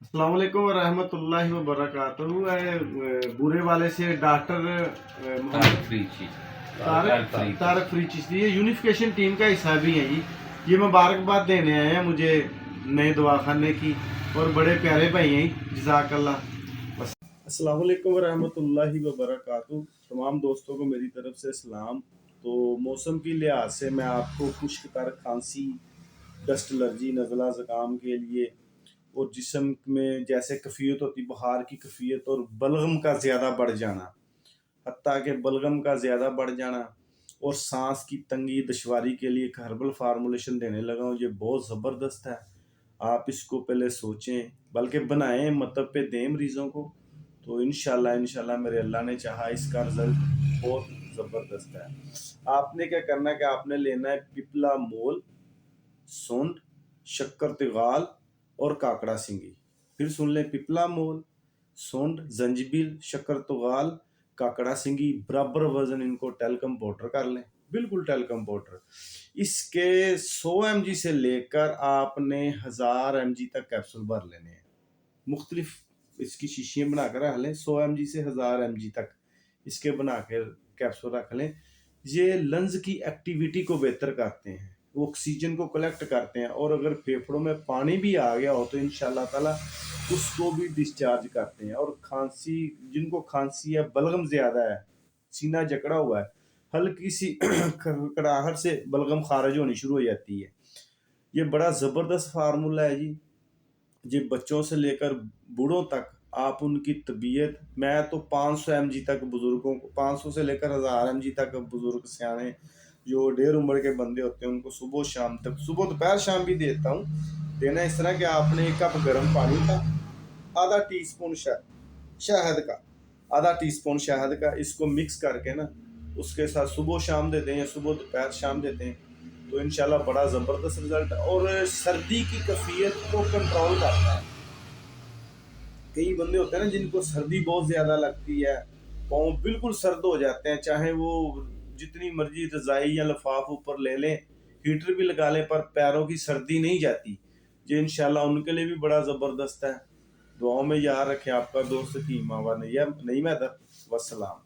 अस्सलाम वालेकुम वरहमतुल्लाहि वबरकातुहू। बुरे वाले से डॉक्टर तारक मोहम्मद फरीची तारक फरीद चिश्ती, ये यूनिफिकेशन टीम का हिस्सा भी हैं जी। ये मुबारकबाद देने आए हैं मुझे नए दवाखाने की, और बड़े प्यारे भाई हैं, जज़ाकल्लाह। अस्सलाम वालेकुम वरहमतुल्लाहि वबरकातुहू। तमाम दोस्तों को मेरी तरफ से सलाम। तो मौसम की लिहाज से मैं आपको खुश्क तर खांसी, डस्ट एलर्जी, नज़ला ज़ुकाम के लिए, और जिस्म में जैसे कैफियत होती, बुखार की कैफियत और बलगम का ज़्यादा बढ़ जाना, हत्ता कि बलगम का ज़्यादा बढ़ जाना, और सांस की तंगी दुश्वारी के लिए एक हर्बल फार्मूलेशन देने लगा हूँ। ये बहुत ज़बरदस्त है। आप इसको पहले सोचें, बल्कि बनाएं, मतलब पे दें मरीज़ों को। तो इंशाल्लाह मेरे अल्लाह ने चाहा इसका रिजल्ट बहुत ज़बरदस्त है। आपने क्या करना है कि आपने लेना है पिपला मोल, सोंड, शक्कर तिगाल और काकड़ा सिंगी। फिर सुन लें, पिपला मोल, सोंड, जंजीबिल, शक्कर तिगाल, काकड़ा सिंगी, बराबर वजन इनको टेल्कम पाउडर कर लें, बिल्कुल टेल्कम पाउडर। इसके 100 mg से लेकर आपने 1000 mg तक कैप्सूल भर लेने हैं। मुख्तलिफ इसकी शीशियाँ बना कर रख लें, 100 mg से 1000 mg तक इसके बना कर कैप्सूल रख लें। ये लंग्स की एक्टिविटी को बेहतर करते हैं, वो ऑक्सीजन को कलेक्ट करते हैं, और अगर फेफड़ों में पानी भी आ गया हो तो इंशाल्लाह ताला उसको भी डिस्चार्ज करते हैं। और खांसी, जिनको खांसी है, बलगम ज़्यादा है, सीना जकड़ा हुआ है, हल्की सी कड़ाहट से बलगम खारिज होनी शुरू हो जाती है, ये बड़ा ज़बरदस्त फार्मूला है जी। ये बच्चों से लेकर बूढ़ों तक, आप उनकी तबीयत, मैं तो 500 mg तक बुजुर्गों को, 500 से लेकर 1000 mg तक बुजुर्ग सियाने जो ढेर उम्र के बंदे होते हैं उनको सुबह शाम तक, सुबह दोपहर शाम भी देता हूँ। देना इस तरह कि आपने एक कप गर्म पानी का आधा टी स्पून शहद का, आधा टी स्पून शहद का, इसको मिक्स करके ना उसके साथ सुबह शाम देते हैं या सुबह दोपहर शाम देते हैं, तो इंशाल्लाह बड़ा ज़बरदस्त रिजल्ट। और सर्दी की कैफियत को कंट्रोल करता है। कई बंदे होते हैं ना जिनको सर्दी बहुत ज़्यादा लगती है, पाँव बिल्कुल सर्द हो जाते हैं, चाहे वो जितनी मर्जी रज़ाई या लिफाफ ऊपर ले लें, हीटर भी लगा लें, पर पैरों की सर्दी नहीं जाती। ये इंशाल्लाह उनके लिए भी बड़ा ज़बरदस्त है। दुआओं में याद रखें। आपका दोस्त हकीम आवा नईम हैदर। वस्सलाम।